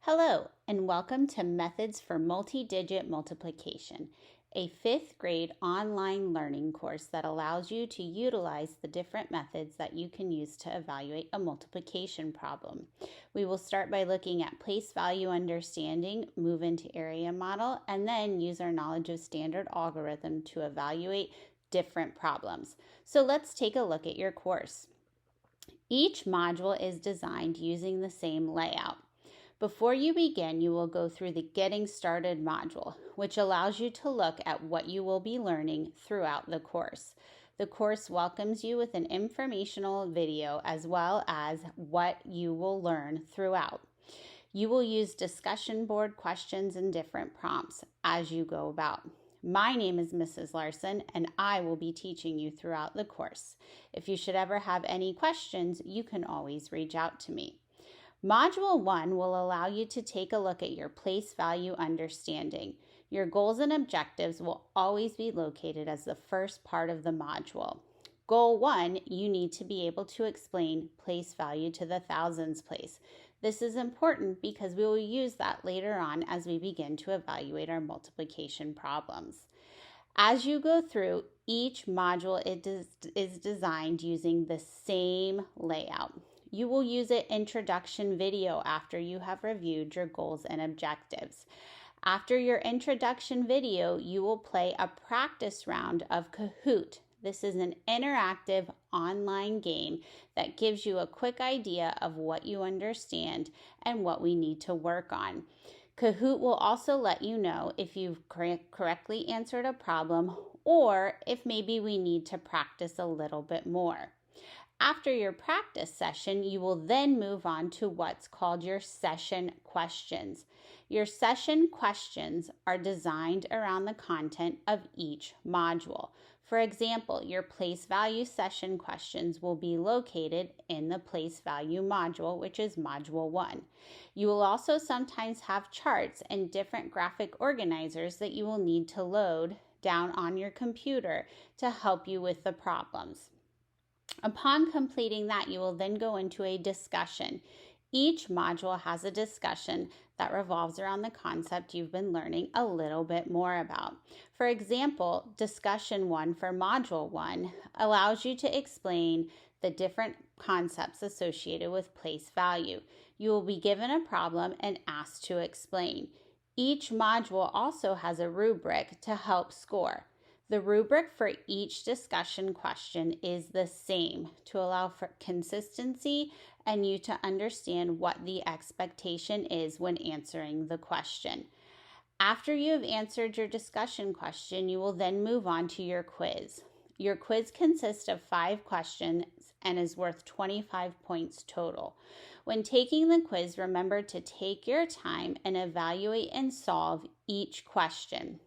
Hello, and welcome to Methods for Multi-Digit Multiplication, a fifth grade online learning course that allows you to utilize the different methods that you can use to evaluate a multiplication problem. We will start by looking at place value understanding, move into area model, and then use our knowledge of standard algorithm to evaluate different problems. So let's take a look at your course. Each module is designed using the same layout. Before you begin, you will go through the Getting Started module, which allows you to look at what you will be learning throughout the course. The course welcomes you with an informational video as well as what you will learn throughout. You will use discussion board questions and different prompts as you go about. My name is Mrs. Larson, and I will be teaching you throughout the course. If you should ever have any questions, you can always reach out to me. Module 1 will allow you to take a look at your place value understanding. Your goals and objectives will always be located as the first part of the module. Goal 1, you need to be able to explain place value to the thousands place. This is important because we will use that later on as we begin to evaluate our multiplication problems. As you go through, each module is designed using the same layout. You will use an introduction video after you have reviewed your goals and objectives. After your introduction video, you will play a practice round of Kahoot. This is an interactive online game that gives you a quick idea of what you understand and what we need to work on. Kahoot will also let you know if you've correctly answered a problem or if maybe we need to practice a little bit more. After your practice session, you will then move on to what's called your session questions. Your session questions are designed around the content of each module. For example, your place value session questions will be located in the place value module, which is module 1. You will also sometimes have charts and different graphic organizers that you will need to load down on your computer to help you with the problems. Upon completing that, you will then go into a discussion. Each module has a discussion that revolves around the concept you've been learning a little bit more about. For example, discussion 1 for module 1 allows you to explain the different concepts associated with place value. You will be given a problem and asked to explain. Each module also has a rubric to help score. The rubric for each discussion question is the same to allow for consistency and you to understand what the expectation is when answering the question. After you have answered your discussion question, you will then move on to your quiz. Your quiz consists of 5 questions and is worth 25 points total. When taking the quiz, remember to take your time and evaluate and solve each question.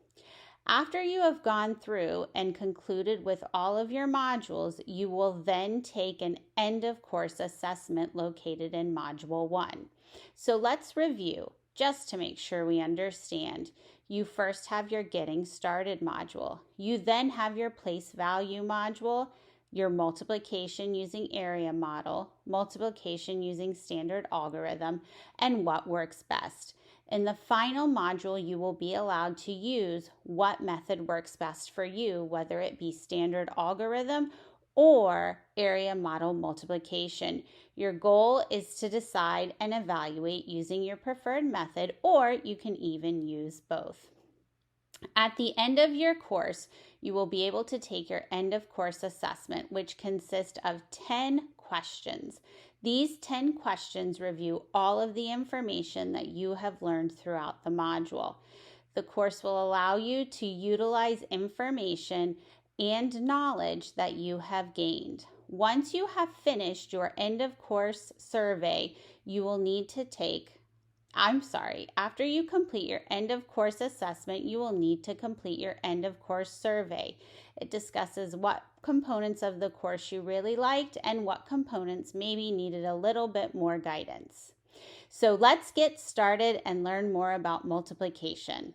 After you have gone through and concluded with all of your modules, you will then take an end of course assessment located in module 1. So let's review just to make sure we understand. You first have your Getting Started module. You then have your place value module, your multiplication using area model, multiplication using standard algorithm, and what works best. In the final module, you will be allowed to use what method works best for you, whether it be standard algorithm or area model multiplication. Your goal is to decide and evaluate using your preferred method, or you can even use both. At the end of your course, you will be able to take your end of course assessment, which consists of 10 questions. These 10 questions review all of the information that you have learned throughout the module. The course will allow you to utilize information and knowledge that you have gained. Once you have finished your end of course survey, after you complete your end of course assessment, you will need to complete your end of course survey. It discusses what components of the course you really liked and what components maybe needed a little bit more guidance. So let's get started and learn more about multiplication.